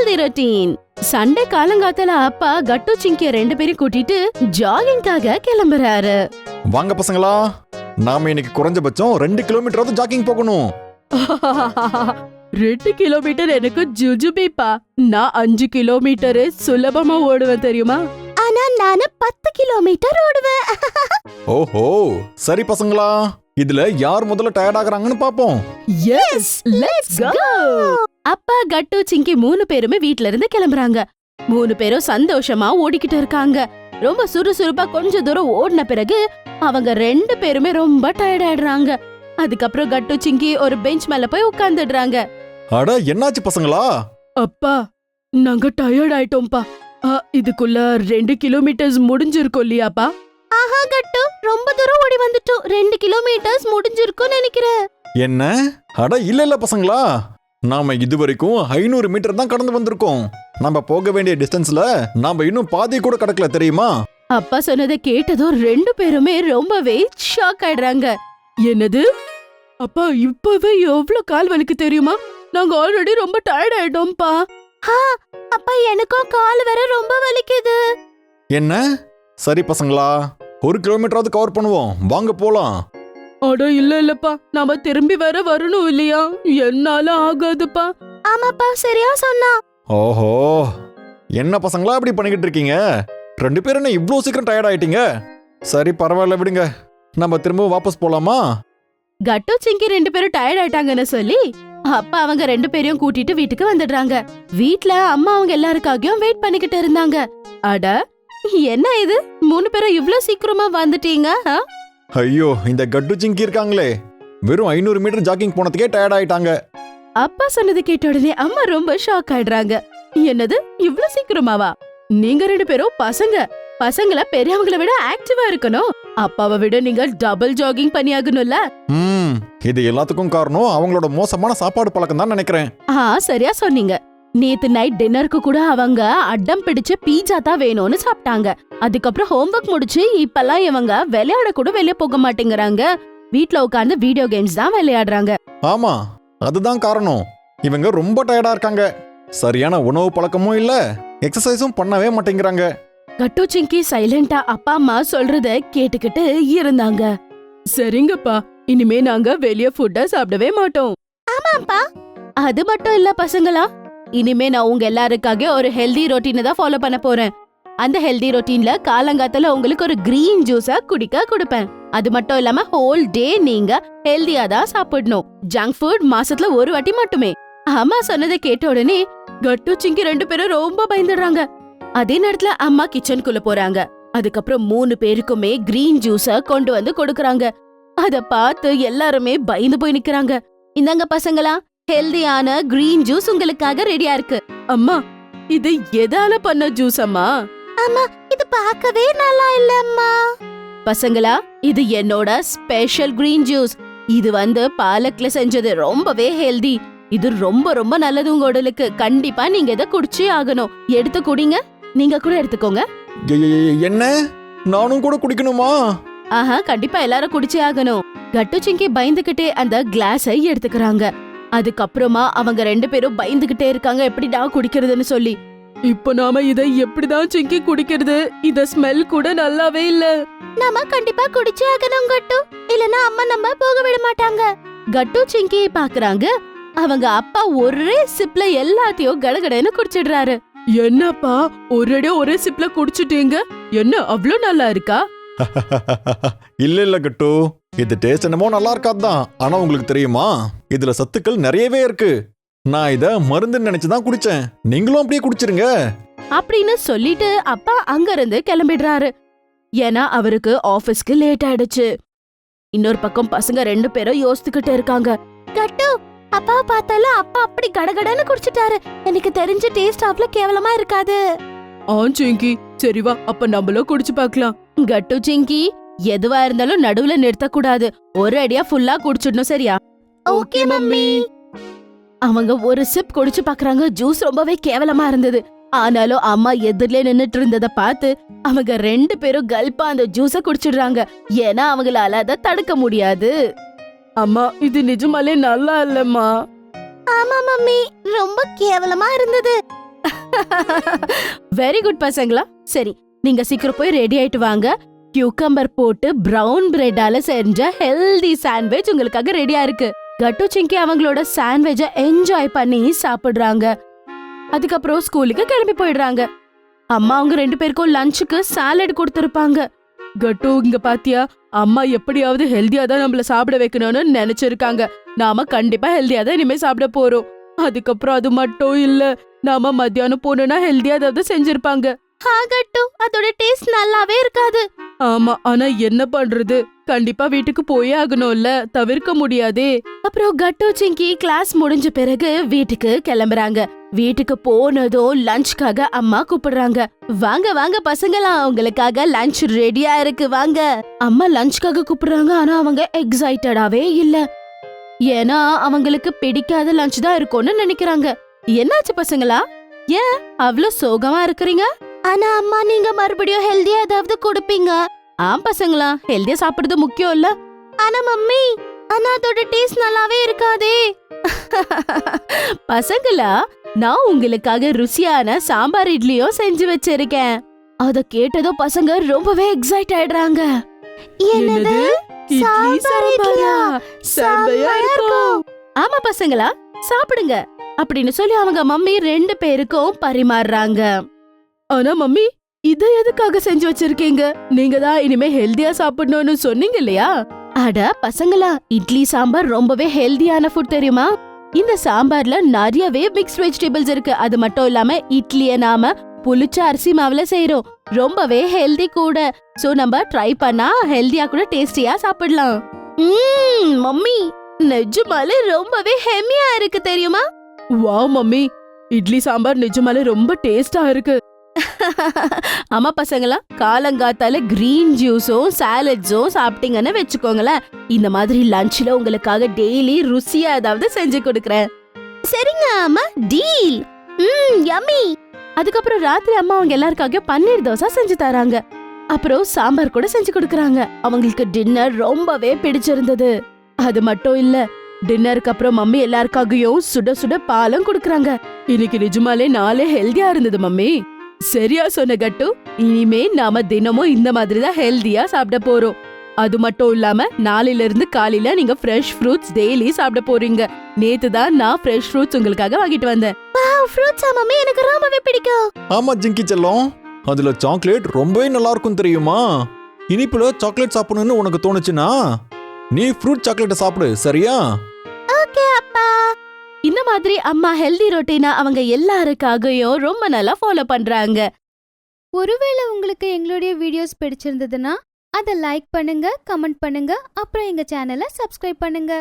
Healthy routine. Sunday காலங்காத்தால அப்பா கட்டு சிங்கிய 2 பேரையும் கூட்டிட்டு ஜாகிங்காக கிளம்புறாரு. வாங்க பசங்களா, நாம இன்னைக்கு குறைஞ்சபட்சம் 2 கிலோமீட்டராவது ஜாகிங் போகணும். 2 கிலோமீட்டர் எனக்கு ஜுஜுபிப்பா. நான் 5 கிலோமீட்டர் சுலபமா ஓடுவேன் தெரியுமா? ஆனா நானு 10 கிலோமீட்டர் ஓடுவேன். ஓஹோ, சரி பசங்களா, இதுல யார் முதல்ல டயர்ட் ஆகுறாங்கன்னு பாப்போம். Yes, let's go. அப்பா கட்டு சிங்கி 3 பேருமே வீட்ல இருந்து கிளம்புறாங்க. 3 பேரும் சந்தோஷமா ஓடிக்கிட்டு இருக்காங்க. ரொம்ப சுறுசுறுப்பா கொஞ்ச தூரம் ஓடின பிறகு அவங்க 2 பேருமே ரொம்ப டயர்ட் ஆயிடுறாங்க. அதுக்கப்புறம் கட்டு சிங்கி ஒரு பெஞ்ச் மேல போய் உட்கார்ந்துடுறாங்க. அட, என்னாச்சு பசங்களா? அப்பா, நாங்க டயர்ட் ஆயிட்டோம்பா. இதுக்குள்ள 2 கிலோமீட்டர்ஸ் முடிஞ்சிருக்கும் இல்லையாப்பா? ஆஹா கட்டு, ரொம்ப தூரம் ஓடி வந்துட்டோம். 2 கிலோமீட்டர்ஸ் முடிஞ்சிருக்கும் நினைக்கிறேன். என்ன? அட இல்ல பசங்களா, நாம இதுவரைக்கும் 500 மீட்டர் தான் கடந்து வந்திருக்கோம். நம்ம போக வேண்டிய டிஸ்டன்ஸ்ல நாம இன்னும் பாதி கூட கடக்கல தெரியுமா? அப்பா சொன்னதை கேட்டதும் 2 பேருமே ரொம்பவே ஷாக் ஆயிடுறாங்க. என்னது அப்பா, இப்பவே எவ்வளவு கால் வலிக்கு தெரியுமா? நாங்க ஆல்ரெடி ரொம்ப டயர்ட் ஆயிட்டோம்ப்பா. அப்பா, எனக்கும் கால் வேற ரொம்ப வலிக்குது. என்ன? சரி பசங்களா, 1 கிலோமீட்டராவது கவர் பண்ணுவோம், வாங்க போலாம். அட இல்லப்பா, நாம திரும்பி வேற வரணும் இல்லையா? என்னால ஆகாதுப்பா. ஆமாப்பா, சரியா சொன்னா. ஓஹோ, என்ன பசங்களா இப்படி பண்ணிக்கிட்டு இருக்கீங்க? 2 பேரும் என்ன இவ்ளோ சீக்கிரம் டயர்ட் ஆயிட்டீங்க? சரி பரவாயில்ல, விடுங்க, நம்ம திரும்ப வாபஸ் போலாமா? கட்டு சிங்கி 2 பேரும் டயர்ட் ஆயிட்டாங்கன்னு சொல்லி அப்பா அவங்க 2 பேரையும் கூட்டிட்டு வீட்டுக்கு வந்துடுறாங்க. வீட்ல அம்மா அவங்க எல்லாருக்காகவும் வெயிட் பண்ணிக்கிட்டு இருந்தாங்க. அட, என்ன இது, 3 பேரும் இவ்ளோ சீக்கிரமா வந்துட்டீங்க? ஐயோ, இந்த கட்டு சிங்கி இருக்காங்களே, வெறும் 500 மீட்டர் ஜாகிங் போனதுக்கே டயர்ட் ஆயிட்டாங்க. அப்பா சொன்னது கேட்ட உடனே அம்மா ரொம்ப ஷாக் ஆயிடுறாங்க. என்னது, இவ்ளோ சீக்கிரமாவா? நீங்க 2 பேரும் பசங்கள பெரியவங்கள விட ஆக்டிவா இருக்கணும். அப்பாவை விட நீங்க டபுள் ஜாகிங் பண்ணியாகணும்ல. இது எல்லாத்துக்கும் காரணம் அவங்களோட மோசமான சாப்பாடு பழக்கம் தான் நினைக்கிறேன். சரியா சொன்னீங்க. நேத்து நைட் டின்னருக்கு கூட அவங்க அடம் பிடிச்சு பீட்சா தான் வேணும்னு சாப்பிட்டாங்க. அதுக்கப்புறம் ஹோம்வொர்க் முடிச்சு இப்பெல்லாம் இவங்க விளையாட கூட வெளியே போக மாட்டேங்கிறாங்க. வீட்ல உட்கார்ந்து வீடியோ கேம்ஸ் தான் விளையாடுறாங்க. ஆமா, அதுதான் காரணம். இவங்க ரொம்ப டயர்டா இருக்காங்க. சரியான உணவு பழக்கமும் இல்ல, எக்ஸசைஸும் பண்ணவே மாட்டேங்கிறாங்க. கட்டு சிங்கி சைலண்டா அப்பா அம்மா சொல்றத கேட்டுக்கிட்டு இருந்தாங்க. சரிங்கப்பா, இனிமே நாங்க வெளிய ஃபுட்ட சாப்பிடவே மாட்டோம். ஆமாப்பா. அது மட்டும் இல்ல பசங்களா, இனிமே நான் உங்க எல்லாருக்காக ஒரு ஹெல்தி ரொட்டீனை தான் ஃபாலோ பண்ண போறேன். அந்த ஹெல்தி ரொட்டீன்ல காலங்காத்தால உங்களுக்கு ஒரு கிரீன் ஜூஸா குடிக்க கொடுப்பேன். அது மட்டும் இல்லாம ஹோல் டே நீங்க ஹெல்தியா தான் சாப்பிடணும். ஜங்க் ஃபுட் மாசத்துல ஒரு வாட்டி மட்டுமே. அம்மா சொன்னதை கேட்ட உடனே கட்டு சிங்கி 2 பேரும் ரொம்ப பயந்துடுறாங்க. அதே நேரத்துல அம்மா கிச்சனுக்குள்ள போறாங்க. அதுக்கப்புறம் 3 பேருக்குமே கிரீன் ஜூஸ கொண்டு வந்து கொடுக்கறாங்க. அத பார்த்து எல்லாருமே பயந்து போய் நிக்கறாங்க. இந்தாங்க பசங்களா, ஹெல்தியான கிரீன் ஜூஸ் உங்களுக்காக ரெடியா இருக்கு. அம்மா, இது எதால பண்ண ஜூஸ் அம்மா? அம்மா, இது பார்க்கவே நல்லா இல்ல அம்மா. பசங்களா, இது என்னோட ஸ்பெஷல் கிரீன் ஜூஸ். இது பாலக்ல செஞ்சது, ரொம்பவே ஹெல்தி. இது ரொம்ப ரொம்ப நல்லது உங்க உடலுக்கு. கண்டிப்பா நீங்க இத குடிச்சே ஆகணும். எடுத்து குடிங்க. நீங்க கூட எடுத்துக்கோங்க. என்ன, நானும் கூட குடிக்கணுமா? கண்டிப்பா எல்லாரும் குடிச்சே ஆகணும். கட்டு சிங்கி பயந்துகிட்டே அந்த கிளாஸை எடுத்துக்கறாங்க. அதுக்கப்புறமா அவங்க 2 பேரும் பயந்துகிட்டே இருக்காங்க, எப்படிடா குடிக்கிறதுன்னு சொல்லி. இப்ப நாம இதை எப்படிதான் சிங்கி குடிக்கிறது? இத ஸ்மெல் கூட நல்லாவே இல்ல. நாம கண்டிப்பா குடிச்சே ஆகணும் கட்டு, இல்லனா அம்மா நம்ம போக விட மாட்டாங்க. கட்டு சிங்கி பாக்குறாங்க. அவங்க அப்பா ஒரே சிப்ல எல்லாத்தையும் கடகடன்னு குடிச்சிடுறாரு. என்னப்பா, ஒரே சிப்ல குடிச்சிட்டீங்க? என்ன அவ்ளோ நல்லா இருக்கா? இல்ல கட்டு, இது டேஸ்ட் என்னமோ நல்லா இருக்காதுதான். ஆனா உங்களுக்கு தெரியுமா, இதுல சத்துக்கள் நிறையவே இருக்கு. நான் இத மருந்து நினைச்சுதான் குடிச்சேன். நீங்களும் அப்படியே குடிச்சிருங்க அப்படின்னு சொல்லிட்டு அப்பா அங்க இருந்து கிளம்பிடுறாரு. ஏன்னா அவருக்கு ஆபீஸ்க்கு லேட் ஆயிடுச்சு. இன்னொரு பக்கம் பசங்க 2 பேரும் யோசிச்சுக்கிட்டு இருக்காங்க. கட்டு, அப்பாவை பார்த்தாலும் அப்பா அப்படி கடகடன்னு குடிச்சிட்டாரு. எனக்கு தெரிஞ்ச டேஸ்ட் அவ்வளோ கேவலமா இருக்காது. சிங்கி, சரி வா, அப்ப நம்மளும் குடிச்சு பார்க்கலாம். கட்டு சிங்கி, எதுவா இருந்தாலும் நடுவுல நிறுத்த கூடாது. ஒரு அடியா ஃபுல்லா குடிச்சிடணும், சரியா? Okay mummy. அவங்க ஒரு சிப் குடிச்சு பாக்குறாங்க. ஜூஸ் ரொம்பவே கேவலமா இருந்தது. ஆனாலும் அம்மா எதிரிலே நின்னுட்டு இருந்தத பார்த்து அவங்க 2 பேரும் கல்பா அந்த ஜூஸ குடிச்சிடுறாங்க. ஏன்னா அவங்களால அதை தடுக்க முடியாது. அம்மா, இது நிஜமாலே நல்லா இல்லம்மா. ஆமா மம்மி, ரொம்ப கேவலமா இருந்தது. வெரி குட் பசங்களா. சரி, நீங்க சீக்கிரம் போய் ரெடி ஆயிட்டு வாங்க. கியூக்கம்பர் போட்டு பிரவுன் பிரெட்டால செஞ்ச ஹெல்தி சாண்ட்விச் உங்களுக்காக ரெடியா இருக்கு. கட்டு சிங்கி அவங்களோட சாண்ட்விச்ச என்ஜாய் பண்ணி சாப்பிடுறாங்க. அதுக்கப்புறம் ஸ்கூலுக்கு கிளம்பி போயிடுறாங்க. அம்மா அவங்க 2 பேருக்கும் லஞ்சுக்கு சாலட் கொடுத்திருப்பாங்க. கட்டு, இங்க பாத்தியா, அம்மா எப்படியாவது ஹெல்தியா தான் நம்மள சாப்பிட வைக்கணும்னு நினைச்சிருக்காங்க. நாம கண்டிப்பா ஹெல்தியா தான் இனிமே சாப்பிட போறோம். அதுக்கப்புறம் அது மட்டும் இல்ல, நாம மத்தியானம் போனோம்னா ஹெல்தியா ஏதாவது செஞ்சிருப்பாங்க. கட்டு, அதோட டேஸ்ட் நல்லாவே இருக்காது. ஆமா, ஆனா என்ன பண்றது, கண்டிப்பா வீட்டுக்கு போயே ஆகணும்ல, தவிர்க்க முடியாதே. அப்புறம் கட்டு சிங்கி கிளாஸ் முடிஞ்ச பிறகு வீட்டுக்கு கிளம்புறாங்க. வீட்டுக்கு போனதும் லஞ்ச்காக அம்மா கூப்பிடுறாங்க. வாங்க வாங்க பசங்களா, உங்களுக்காக லஞ்ச் ரெடியா இருக்கு, வாங்க. அம்மா லஞ்ச்காக கூப்பிடுறாங்க. ஆனா அவங்க எக்ஸைட்டடாவே இல்ல. ஏன்னா அவங்களுக்கு பிடிக்காத லஞ்ச் தான் இருக்கும்னு நினைக்கிறாங்க. என்னாச்சு பசங்களா, ஏன் அவ்ளோ சோகமா இருக்கிறீங்க? ஆனா அம்மா, நீங்க மறுபடியும் ஹெல்தியா ஏதாவது கொடுப்பீங்க. ஆம் பசங்களா, ஹெல்தியா சாப்பிடுறது முக்கியம் இல்ல. ஆனா மம்மி, ஆனா அதோட டேஸ்ட் நல்லாவே இருக்காதே. பசங்களா, நான் உங்களுக்காக ருசியான சாம்பார் இட்லியும் செஞ்சு வச்சிருக்கேன். அத கேட்டதும் பசங்க ரொம்பவே எக்ஸைட் ஆயிடுறாங்க. என்னது, சாம்பார் இட்லியா? செமையா இருக்கும். ஆமா பசங்களா, சாப்பிடுங்க அப்படின்னு சொல்லி அவங்க மம்மி 2 பேருக்கும் பரிமாறுறாங்க. ஆனா மம்மி, இத எதுக்காக செஞ்சு வச்சிருக்கீங்க? நீங்க தான் இனிமே ஹெல்தியா சாப்பிடணும்னு சொன்னீங்க இல்லையா? அட பசங்களா, இட்லி சாம்பார் ரொம்பவே ஹெல்தியான ஃபுட் தெரியுமா? இந்த சாம்பார்ல நிறையவே மிக்ஸ்ட் வெஜிடபிள்ஸ் இருக்கு. அது மட்டும் இல்லாம இட்லிய நாம புளிச்ச அரிசி மாவுல செய்றோம். ரொம்பவே ஹெல்தி கூட. சோ நம்ம ட்ரை பண்ணா ஹெல்தியா கூட டேஸ்டியா சாப்பிடலாம். மம்மி, நிஜமாலே ரொம்பவே ஹெம்மியா இருக்கு தெரியுமா? வாவ் மம்மி, இட்லி சாம்பார் நிஜமாலே ரொம்ப டேஸ்டா இருக்கு. ஆமா பசங்களா, காலங்காத்தால கிரீன் ஜூஸும் சாலட்ஸும் சாப்பிட்டீங்கன்னு வெச்சுக்கோங்களேன். இந்த மாதிரி லஞ்ச்ல உங்களுக்காக டெய்லி ருசியா ஏதாவது செஞ்சு கொடுக்கறேன். சரிங்க அம்மா, டீல். யம்மி. அதுக்கப்புறம் ராத்திரி அம்மா அவங்க எல்லாருக்காக பன்னீர் தோசை செஞ்சு தராங்க. அப்புறம் சாம்பார் கூட செஞ்சு கொடுக்கறாங்க. அவங்களுக்கு டின்னர் ரொம்பவே பிடிச்சிருந்தது. அது மட்டும் இல்ல, டின்னருக்கு அப்புறம் மம்மி எல்லாருக்காகவும் சுட சுட பாலும் கொடுக்கறாங்க. இன்னைக்கு நிஜமாலே நாளே ஹெல்தியா இருந்தது மம்மி. சரியா சொன்ன கட்டு, இனிமே நாம தினமும் இந்த மாதிரி தான் ஹெல்தியா சாப்பிட போறோம். அது மட்டும் இல்லாம நாளையில இருந்து காலையில நீங்க ஃப்ரெஷ் ஃப்ரூட்ஸ் டெய்லி சாப்பிட போறீங்க. நேத்து தான் நான் ஃப்ரெஷ் ஃப்ரூட்ஸ் உங்களுக்காக வாங்கிட்டு வந்தேன். வாவ், ஃப்ரூட்ஸ் மம்மி, எனக்கு ரொம்பவே பிடிக்கும். ஆமா ஜிங்கி செல்லம், அதுல சாக்லேட் ரொம்பவே நல்லா இருக்கும் தெரியுமா? இனிப்புல சாக்லேட் சாப்பிடணும்னு உனக்கு தோணுச்சுன்னா நீ ஃப்ரூட் சாக்லேட்டை சாப்பிடு, சரியா? ஓகே அப்பா. இந்த மாதிரி அம்மா ஹெல்தி ரொட்டீனா அவங்க எல்லாருக்காகவும் ரொம்ப நல்லா ஃபாலோ பண்றாங்க. ஒருவேளை உங்களுக்கு எங்களுடைய வீடியோஸ் பிடிச்சிருந்ததுன்னா அதை லைக் பண்ணுங்க, கமெண்ட் பண்ணுங்க, அப்புறம் எங்க சேனலை சப்ஸ்கிரைப் பண்ணுங்க.